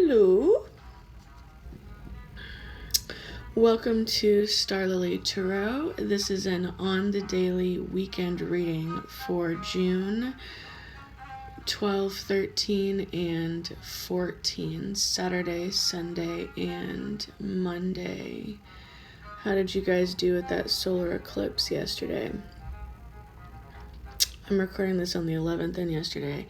Hello. Welcome to starlilytarot. This is an on the daily weekend reading for June 12, 13, and 14, Saturday, Sunday, and Monday. How did you guys do with that solar eclipse yesterday? I'm recording this on the 11th, and yesterday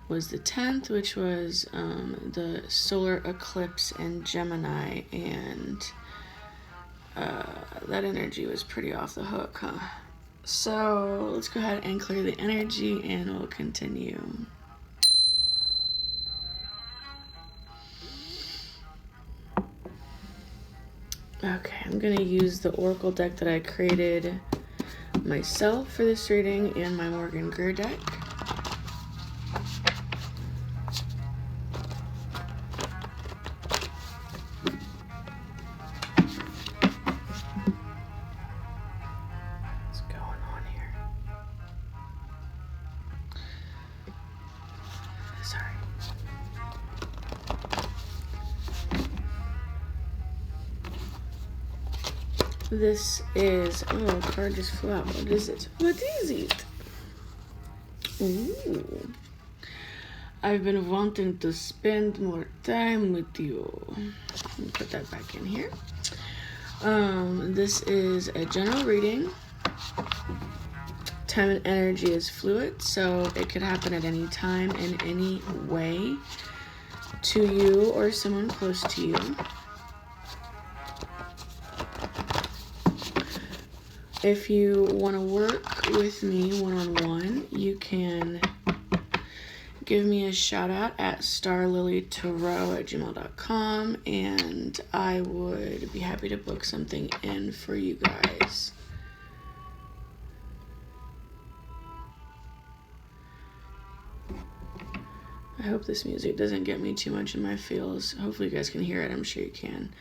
was the 10th, which was the solar eclipse in Gemini, and that energy was pretty off the hook, huh? So let's go ahead and clear the energy and we'll continue. Okay, I'm going to use the oracle deck that I created myself for this reading and my Morgan Greer deck. This is, oh, a card just flew out. What is it? What is it? Ooh. I've been wanting to spend more time with you. Let me put that back in here. This is a general reading. Time and energy is fluid, so it could happen at any time in any way to you or someone close to you. If you want to work with me one-on-one, you can give me a shout out at starlilytarot@gmail.com, and I would be happy to book something in for you guys. I hope this music doesn't get me too much in my feels. Hopefully you guys can hear it. I'm sure you can.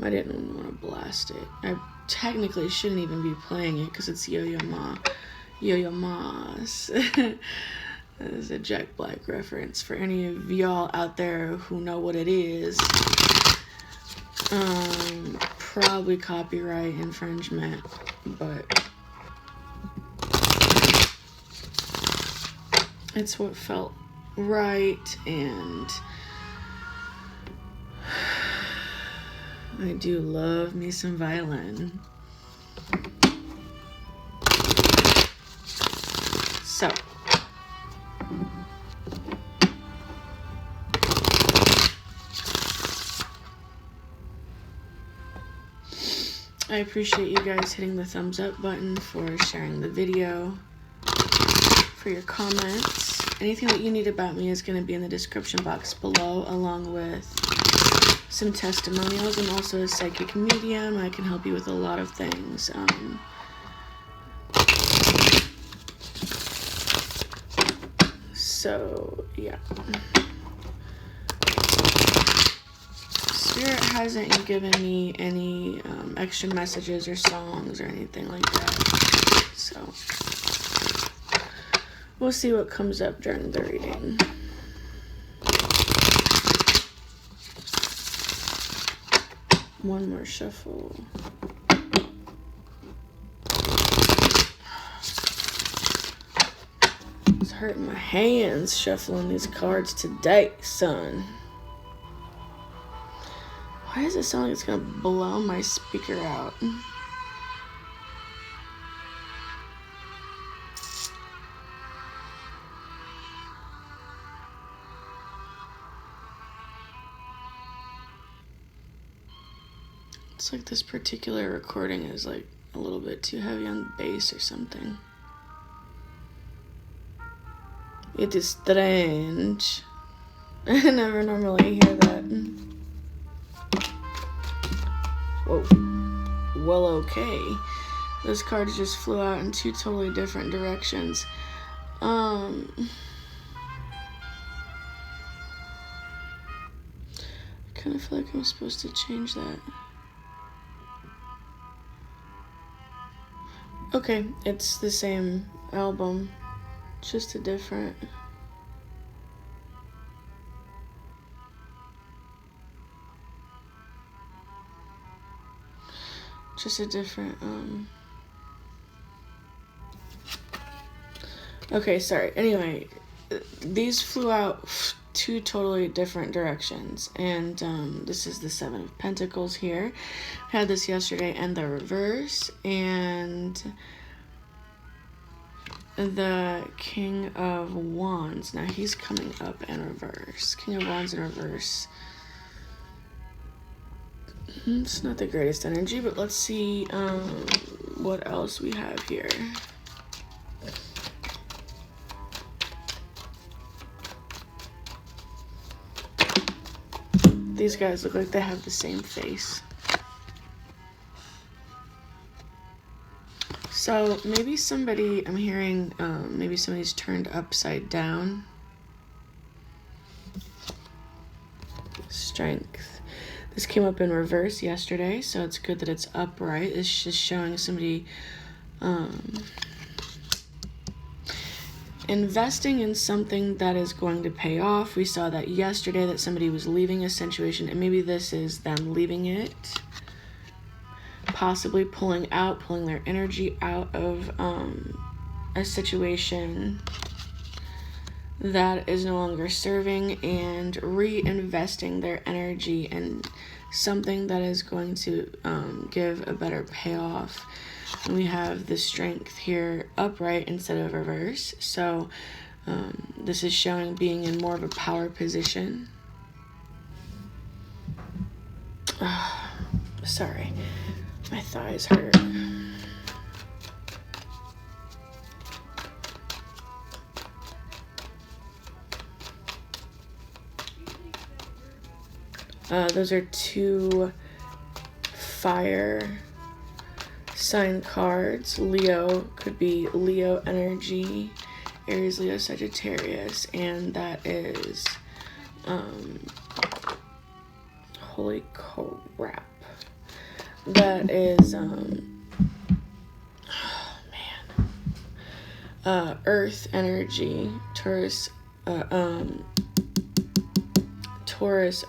I didn't want to blast it. I technically shouldn't even be playing it because it's Yo-Yo Ma's. That is a Jack Black reference for any of y'all out there who know what it is. Probably copyright infringement, but it's what felt right, and I do love me some violin. So, I appreciate you guys hitting the thumbs up button, for sharing the video, for your comments. Anything that you need about me is going to be in the description box below, along with some testimonials. I'm also a psychic medium. I can help you with a lot of things. So, yeah. Spirit hasn't given me any extra messages or songs or anything like that. So, we'll see what comes up during the reading. One more shuffle. It's hurting my hands shuffling these cards today, son. Why does it sound like it's gonna blow my speaker out? It's like this particular recording is like a little bit too heavy on the bass or something. It is strange. I never normally hear that. Whoa. Well, okay. Those cards just flew out in two totally different directions. I kind of feel like I'm supposed to change that. Okay, it's the same album, just a different. just a different, okay, sorry. Anyway, these flew out two totally different directions, and this is the Seven of Pentacles here. I had this yesterday, and the reverse, and the King of Wands. Now he's coming up in reverse. King of Wands in reverse. It's not the greatest energy, but let's see what else we have here. These guys look like they have the same face. So maybe somebody, I'm hearing, maybe somebody's turned upside down. Strength. This came up in reverse yesterday, so it's good that it's upright. It's just showing somebody investing in something that is going to pay off. We saw that yesterday, that somebody was leaving a situation, and maybe this is them leaving it. Possibly pulling their energy out of a situation that is no longer serving, and reinvesting their energy in something that is going to give a better payoff. And we have the Strength here upright instead of reverse, so this is showing being in more of a power position. Sorry, my thighs hurt. Those are two fire sign cards. Leo could be Leo energy, Aries, Leo, Sagittarius, and that is holy crap. That is Earth energy, Taurus,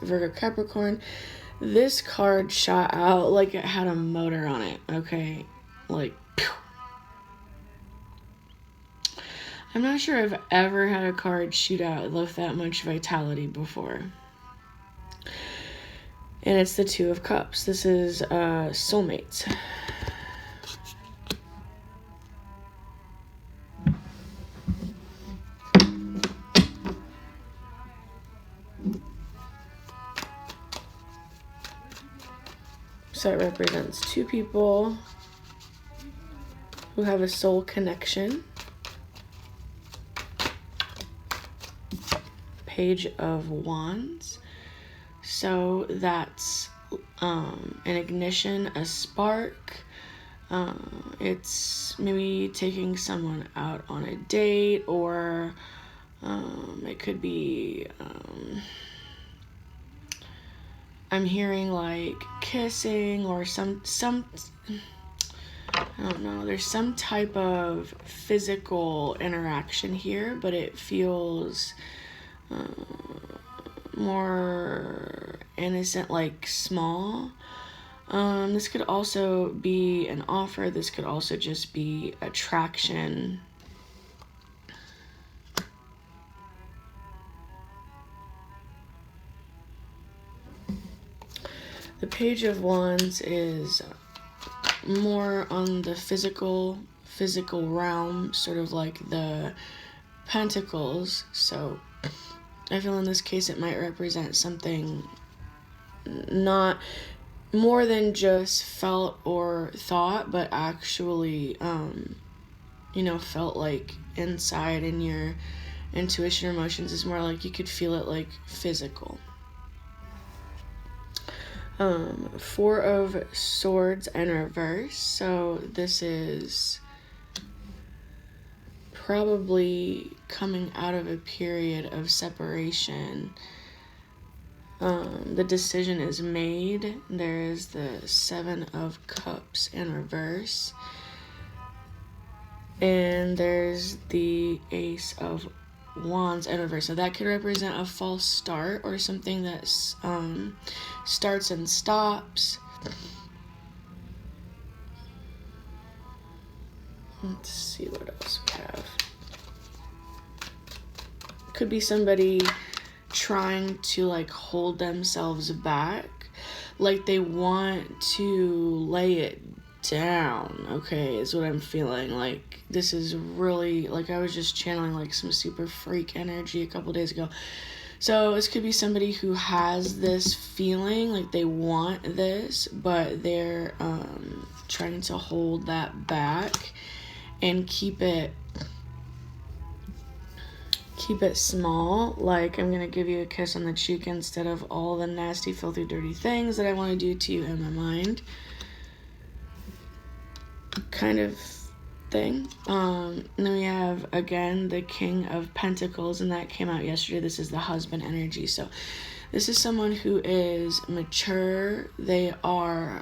Virgo, Capricorn. This card shot out like it had a motor on it, okay? Like, pew. I'm not sure I've ever had a card shoot out with that much vitality before. And it's the Two of Cups. This is soulmates. So it represents two people who have a soul connection. Page of Wands. So that's an ignition, a spark. It's maybe taking someone out on a date, or it could be... I'm hearing like kissing, or some I don't know, there's some type of physical interaction here, but it feels more innocent, like small. This could also be an offer. This could also just be attraction. The Page of Wands is more on the physical realm, sort of like the Pentacles. So I feel in this case it might represent something not more than just felt or thought, but actually, felt like inside in your intuition or emotions. Is more like you could feel it like physical. Four of Swords in reverse. So this is probably coming out of a period of separation. The decision is made. There is the Seven of Cups in reverse. And there's the Ace of Wands in reverse. So that could represent a false start, or something that starts and stops. Let's see what else we have. Could be somebody trying to like hold themselves back, like they want to lay it down, okay, is what I'm feeling. Like this is really, like I was just channeling like some super freak energy a couple days ago. So this could be somebody who has this feeling like they want this, but they're trying to hold that back and keep it small. Like, I'm gonna give you a kiss on the cheek instead of all the nasty, filthy, dirty things that I want to do to you in my mind, kind of thing. And then we have again the King of Pentacles, and that came out yesterday. This is the husband energy. So this is someone who is mature. They are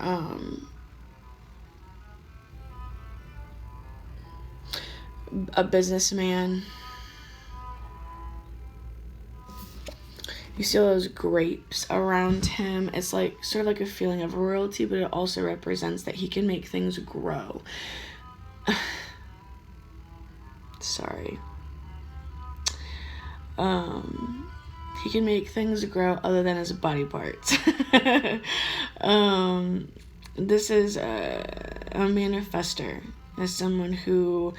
a businessman. You see all those grapes around him. It's like sort of like a feeling of royalty, but it also represents that he can make things grow. Sorry. He can make things grow other than his body parts. This is a manifester. As someone who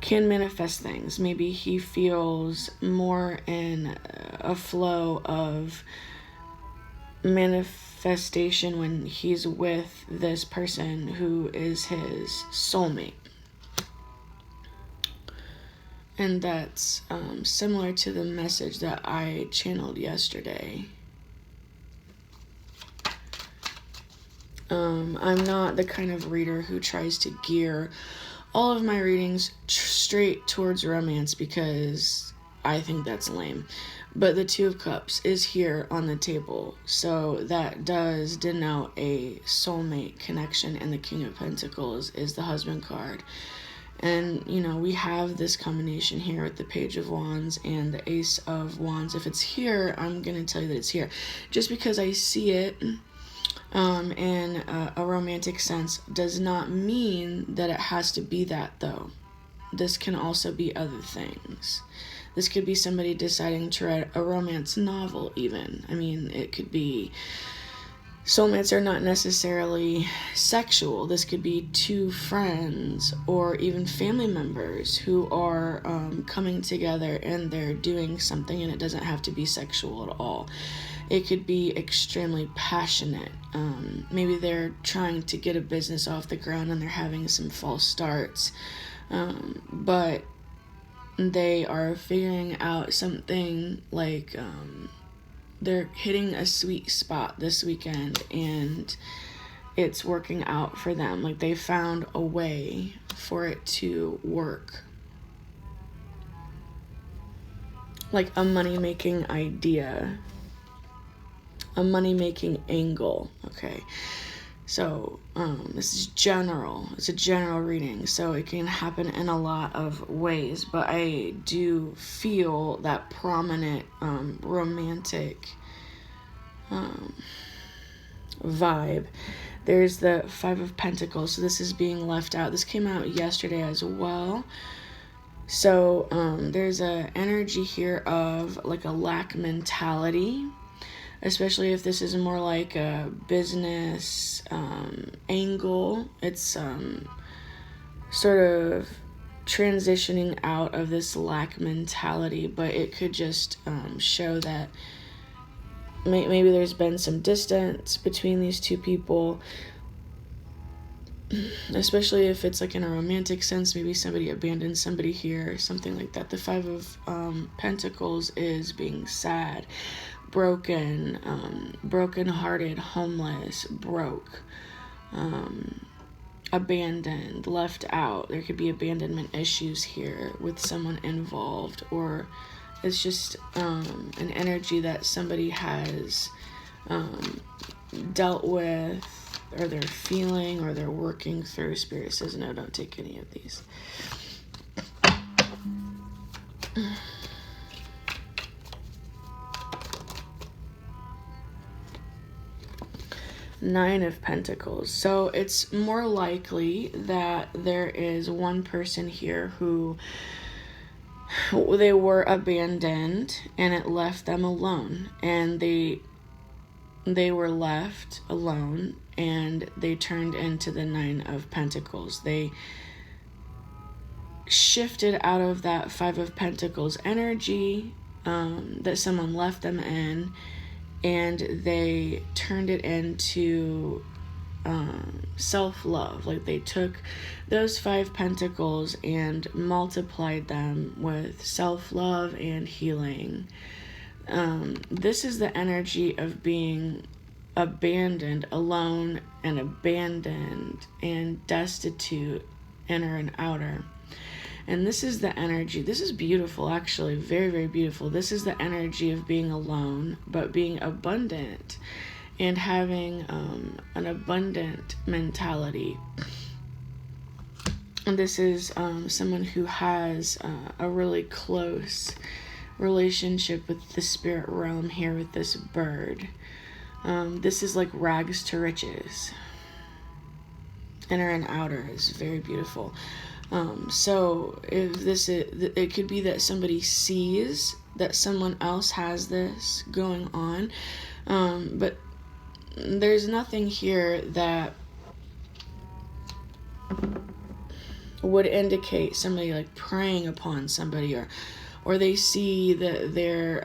can manifest things. Maybe he feels more in a flow of manifestation when he's with this person who is his soulmate. And that's similar to the message that I channeled yesterday. I'm not the kind of reader who tries to gear all of my readings straight towards romance because I think that's lame. But the Two of Cups is here on the table, so that does denote a soulmate connection, and the King of Pentacles is the husband card. And, you know, we have this combination here with the Page of Wands and the Ace of Wands. If it's here, I'm going to tell you that it's here. Just because I see it in a romantic sense does not mean that it has to be that, though. This can also be other things. This could be somebody deciding to write a romance novel, even. I mean, it could be... Soulmates are not necessarily sexual. This could be two friends or even family members who are coming together and they're doing something, and it doesn't have to be sexual at all. It could be extremely passionate. Maybe they're trying to get a business off the ground and they're having some false starts. But they are figuring out something like they're hitting a sweet spot this weekend and it's working out for them. Like they found a way for it to work. Like a money-making idea. A money-making angle. Okay. So, this is general. It's a general reading, so it can happen in a lot of ways, but I do feel that prominent, romantic, vibe. There's the Five of Pentacles, so this is being left out. This came out yesterday as well. So, there's a energy here of, like, a lack mentality. Especially if this is more like a business angle. It's sort of transitioning out of this lack mentality, but it could just show that maybe there's been some distance between these two people, especially if it's like in a romantic sense. Maybe somebody abandoned somebody here, something like that. The Five of Pentacles is being sad, broken, broken-hearted, homeless, broke, abandoned, left out. There could be abandonment issues here with someone involved, or it's just an energy that somebody has dealt with, or they're feeling, or they're working through. Spirit says, no, don't take any of these. Nine of Pentacles. So it's more likely that there is one person here who they were abandoned and it left them alone, and they were left alone and they turned into the Nine of Pentacles. They shifted out of that Five of Pentacles energy that someone left them in, and they turned it into self-love. Like they took those Five Pentacles and multiplied them with self-love and healing. This is the energy of being abandoned, alone and destitute, inner and outer. And this is the energy, this is beautiful actually, very, very beautiful. This is the energy of being alone, but being abundant and having an abundant mentality. And this is someone who has a really close relationship with the spirit realm here with this bird. This is like rags to riches. Inner and outer is very beautiful. So if this is, it could be that somebody sees that someone else has this going on, but there's nothing here that would indicate somebody like preying upon somebody, or they see that they're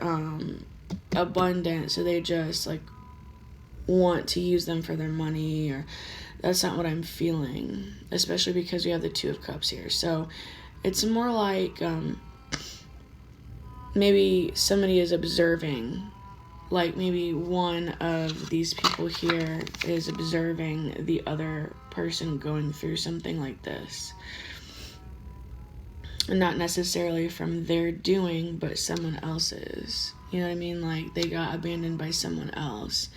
abundant, so they just like want to use them for their money, or that's not what I'm feeling, especially because we have the Two of Cups here. So it's more like maybe somebody is observing, like maybe one of these people here is observing the other person going through something like this. And not necessarily from their doing, but someone else's. You know what I mean? Like they got abandoned by someone else,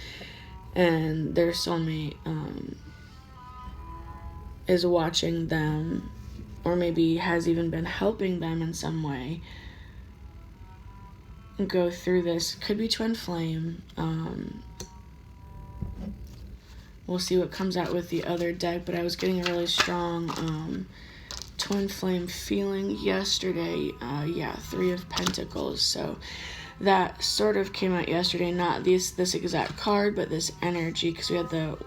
and their soulmate is watching them, or maybe has even been helping them in some way go through this. Could be twin flame. We'll see what comes out with the other deck, but I was getting a really strong twin flame feeling yesterday. Yeah, Three of Pentacles. So that sort of came out yesterday, not this exact card, but this energy, because we had the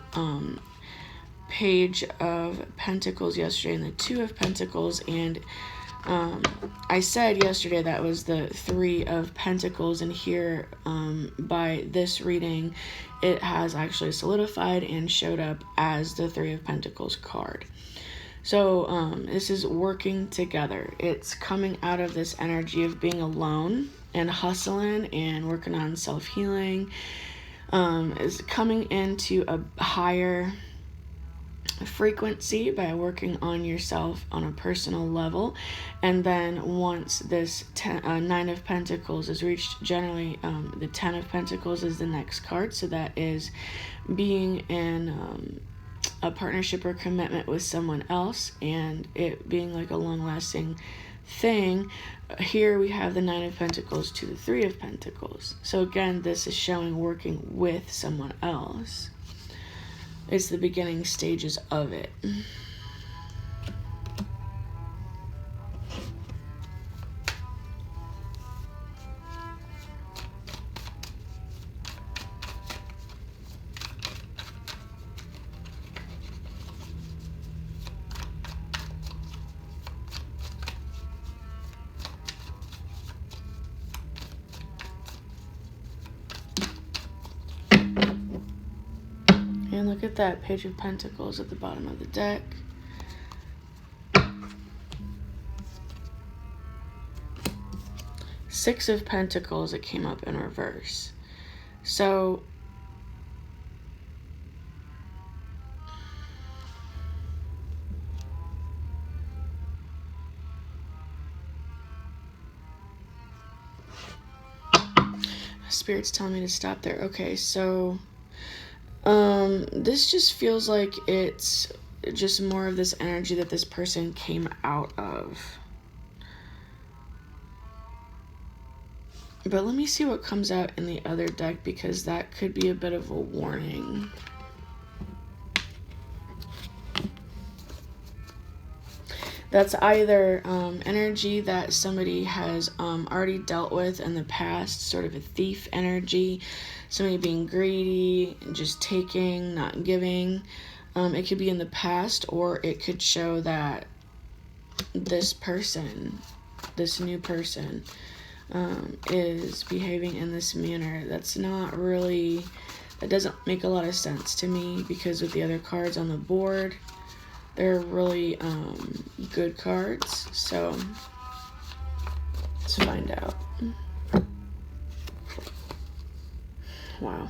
Page of Pentacles yesterday and the Two of Pentacles, and I said yesterday that was the Three of Pentacles, and here by this reading it has actually solidified and showed up as the Three of Pentacles card. So this is working together. It's coming out of this energy of being alone and hustling and working on self-healing, is coming into a higher frequency by working on yourself on a personal level. And then once this Nine of Pentacles is reached, generally the Ten of Pentacles is the next card, so that is being in a partnership or commitment with someone else, and it being like a long-lasting thing. Here we have the Nine of Pentacles to the Three of Pentacles. So again, this is showing working with someone else. It's the beginning stages of it. And look at that Page of Pentacles at the bottom of the deck. Six of Pentacles, it came up in reverse. So Spirit's telling me to stop there. Okay, so this just feels like it's just more of this energy that this person came out of. But let me see what comes out in the other deck, because that could be a bit of a warning. That's either energy that somebody has already dealt with in the past, sort of a thief energy, somebody being greedy, just taking, not giving. It could be in the past, or it could show that this person, this new person, is behaving in this manner. That's not really, that doesn't make a lot of sense to me, because with the other cards on the board, they're really good cards. So let's find out. Wow.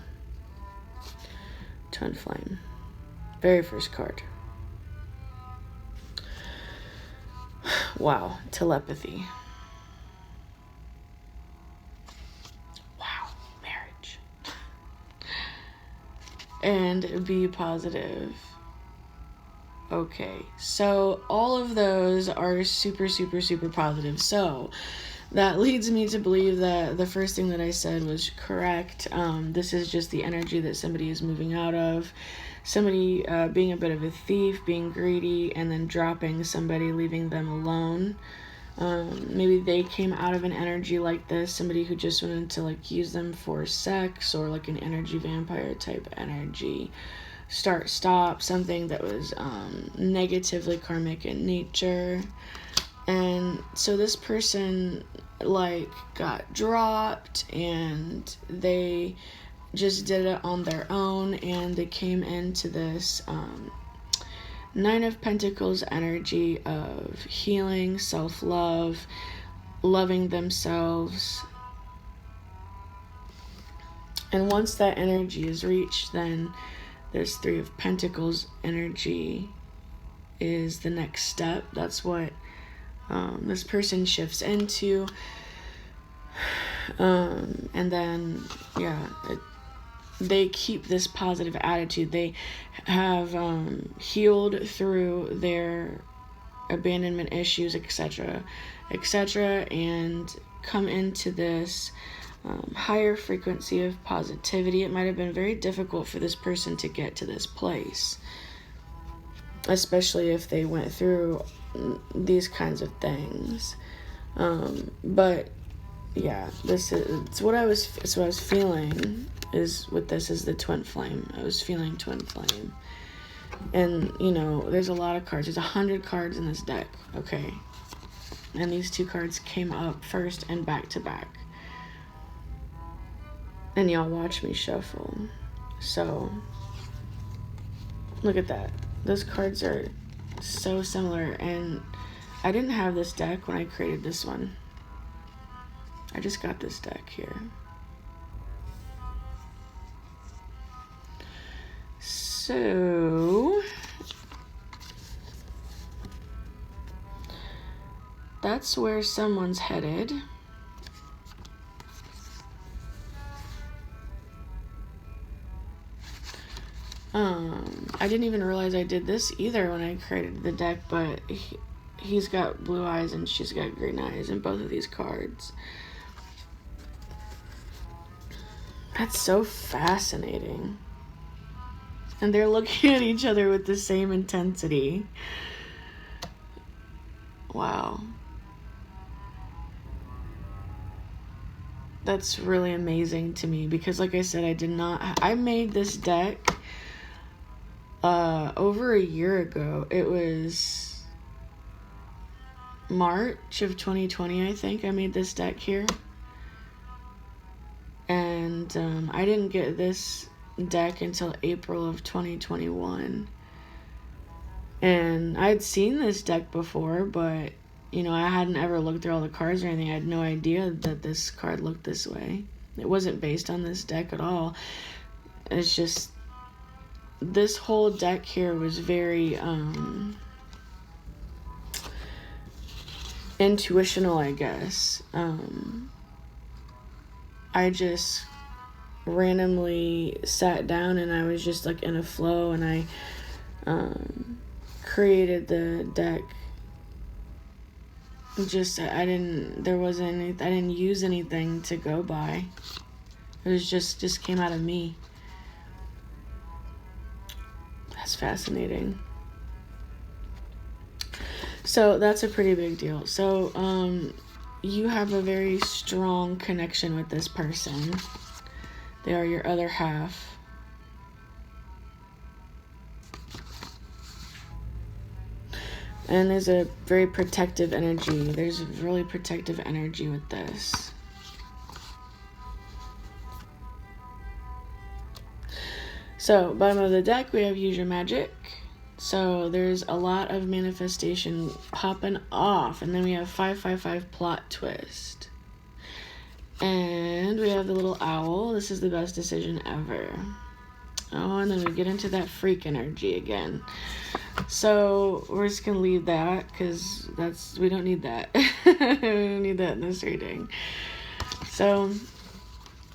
Twinflame. Very first card. Wow. Telepathy. Wow. Marriage. And be positive. Okay, so all of those are super, super, super positive. So that leads me to believe that the first thing that I said was correct. This is just the energy that somebody is moving out of. Somebody being a bit of a thief, being greedy, and then dropping somebody, leaving them alone. Maybe they came out of an energy like this, somebody who just wanted to like use them for sex, or like an energy vampire type energy. Start, stop, something that was negatively karmic in nature. And so this person like got dropped, and they just did it on their own, and they came into this Nine of Pentacles energy of healing, self-love, loving themselves. And once that energy is reached, then there's Three of Pentacles energy is the next step. That's what this person shifts into. And then, yeah, they keep this positive attitude. They have healed through their abandonment issues, etc., etc., and come into this higher frequency of positivity. It might have been very difficult for this person to get to this place, especially if they went through these kinds of things. But yeah, this is, it's what I was feeling is with this is the Twinflame. I was feeling Twinflame. And, you know, there's a lot of cards. There's 100 cards in this deck, okay? And these two cards came up first and back to back. And y'all watch me shuffle. So, look at that. Those cards are so similar. And I didn't have this deck when I created this one. I just got this deck here. So, that's where someone's headed. I didn't even realize I did this either when I created the deck, but he's got blue eyes and she's got green eyes in both of these cards. That's so fascinating. And they're looking at each other with the same intensity. Wow. That's really amazing to me because, like I said, I made this deck over a year ago. It was March of 2020, I think. I made this deck here. And I didn't get this deck until April of 2021. And I'd seen this deck before, but, you know, I hadn't ever looked through all the cards or anything. I had no idea that this card looked this way. It wasn't based on this deck at all. It's just, this whole deck here was very intuitional, I guess. I just randomly sat down and I was just like in a flow, and I created the deck. Just, I didn't use anything to go by. It was just came out of me. That's fascinating. So that's a pretty big deal. So you have a very strong connection with this person. They are your other half. And there's a very protective energy. There's really protective energy with this. So, bottom of the deck, we have use your magic. So there's a lot of manifestation popping off. And then we have 555 plot twist. And we have the little owl. This is the best decision ever. Oh, and then we get into that freak energy again. So we're just gonna leave that because we don't need that. We don't need that in this reading. So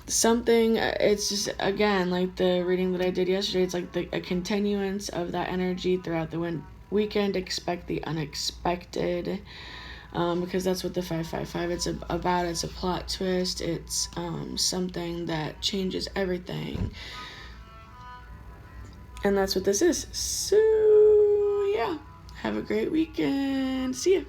something, it's just, again, like the reading that I did yesterday, it's like a continuance of that energy throughout the weekend. Expect the unexpected, because that's what the 555 it's about. It's a plot twist. It's something that changes everything, and that's what this is. So yeah, have a great weekend. See ya.